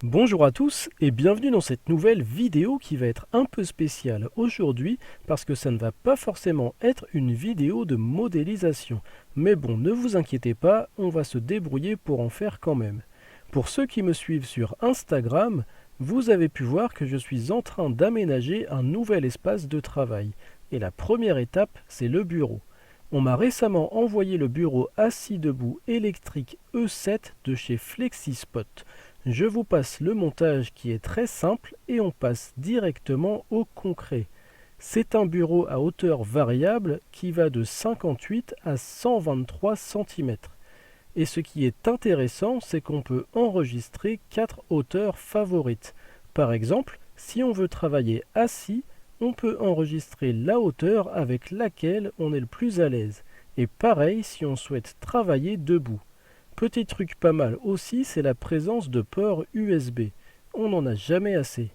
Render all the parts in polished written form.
Bonjour à tous et bienvenue dans cette nouvelle vidéo qui va être un peu spéciale aujourd'hui parce que ça ne va pas forcément être une vidéo de modélisation. Mais bon, ne vous inquiétez pas, on va se débrouiller pour en faire quand même. Pour ceux qui me suivent sur Instagram, vous avez pu voir que je suis en train d'aménager un nouvel espace de travail. Et la première étape, c'est le bureau. On m'a récemment envoyé le bureau assis debout électrique E7 de chez FlexiSpot. Je vous passe le montage qui est très simple et on passe directement au concret. C'est un bureau à hauteur variable qui va de 58 à 123 cm. Et ce qui est intéressant, c'est qu'on peut enregistrer 4 hauteurs favorites. Par exemple, si on veut travailler assis, on peut enregistrer la hauteur avec laquelle on est le plus à l'aise. Et pareil si on souhaite travailler debout. Petit truc pas mal aussi, c'est la présence de ports USB. On n'en a jamais assez.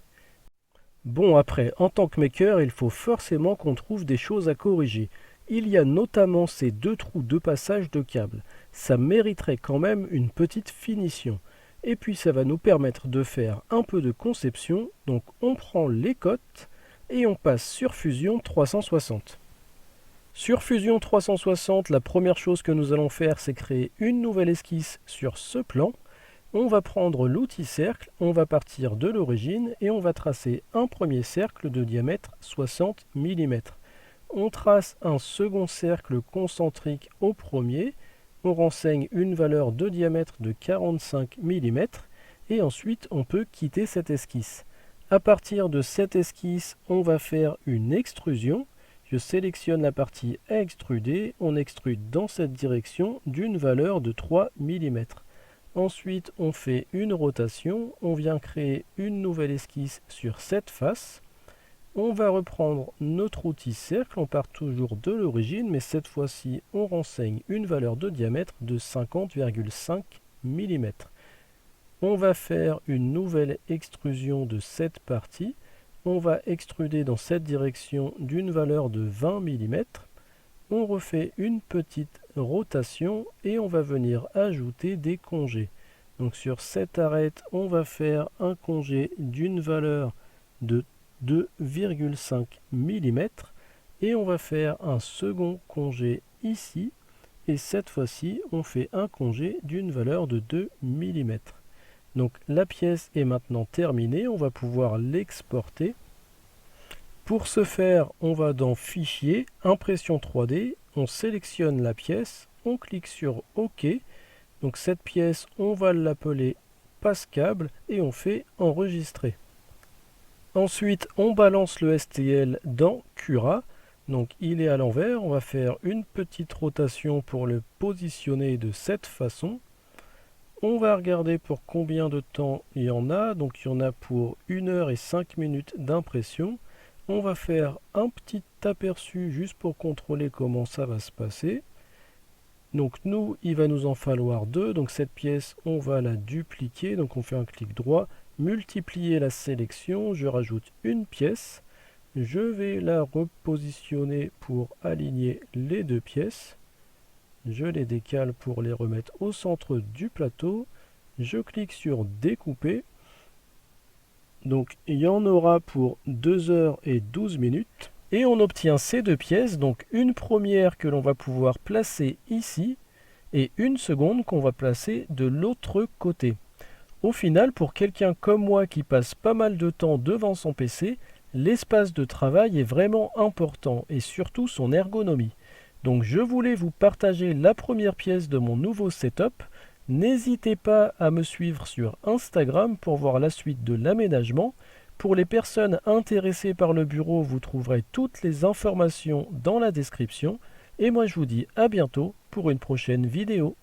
Bon après, en tant que maker, il faut forcément qu'on trouve des choses à corriger. Il y a notamment ces deux trous de passage de câble. Ça mériterait quand même une petite finition. Et puis ça va nous permettre de faire un peu de conception. Donc on prend les cotes et on passe sur Fusion 360. Sur Fusion 360, la première chose que nous allons faire, c'est créer une nouvelle esquisse sur ce plan. On va prendre l'outil cercle, on va partir de l'origine et on va tracer un premier cercle de diamètre 60 mm. On trace un second cercle concentrique au premier, on renseigne une valeur de diamètre de 45 mm et ensuite on peut quitter cette esquisse. À partir de cette esquisse, on va faire une extrusion. Je sélectionne la partie à extruder, on extrude dans cette direction d'une valeur de 3 mm. Ensuite, on fait une rotation, on vient créer une nouvelle esquisse sur cette face. On va reprendre notre outil cercle, on part toujours de l'origine, mais cette fois-ci, on renseigne une valeur de diamètre de 50,5 mm. On va faire une nouvelle extrusion de cette partie. On va extruder dans cette direction d'une valeur de 20 mm. On refait une petite rotation et on va venir ajouter des congés. Donc sur cette arête, on va faire un congé d'une valeur de 2,5 mm et on va faire un second congé ici et cette fois-ci on fait un congé d'une valeur de 2 mm. Donc la pièce est maintenant terminée, on va pouvoir l'exporter. Pour ce faire, on va dans Fichier, Impression 3D, on sélectionne la pièce, on clique sur OK. Donc cette pièce, on va l'appeler passe-câble et on fait enregistrer. Ensuite, on balance le STL dans Cura. Donc il est à l'envers, on va faire une petite rotation pour le positionner de cette façon. On va regarder pour combien de temps il y en a. Donc il y en a pour 1 heure et 5 minutes d'impression. On va faire un petit aperçu juste pour contrôler comment ça va se passer. Donc nous, il va nous en falloir 2. Donc cette pièce, on va la dupliquer. Donc on fait un clic droit, multiplier la sélection. Je rajoute une pièce. Je vais la repositionner pour aligner les deux pièces. Je les décale pour les remettre au centre du plateau. Je clique sur découper. Donc il y en aura pour 2 heures et 12 minutes. Et on obtient ces deux pièces, donc une première que l'on va pouvoir placer ici et une seconde qu'on va placer de l'autre côté. Au final, pour quelqu'un comme moi qui passe pas mal de temps devant son PC, l'espace de travail est vraiment important et surtout son ergonomie. Donc je voulais vous partager la première pièce de mon nouveau setup. N'hésitez pas à me suivre sur Instagram pour voir la suite de l'aménagement. Pour les personnes intéressées par le bureau, vous trouverez toutes les informations dans la description. Et moi je vous dis à bientôt pour une prochaine vidéo.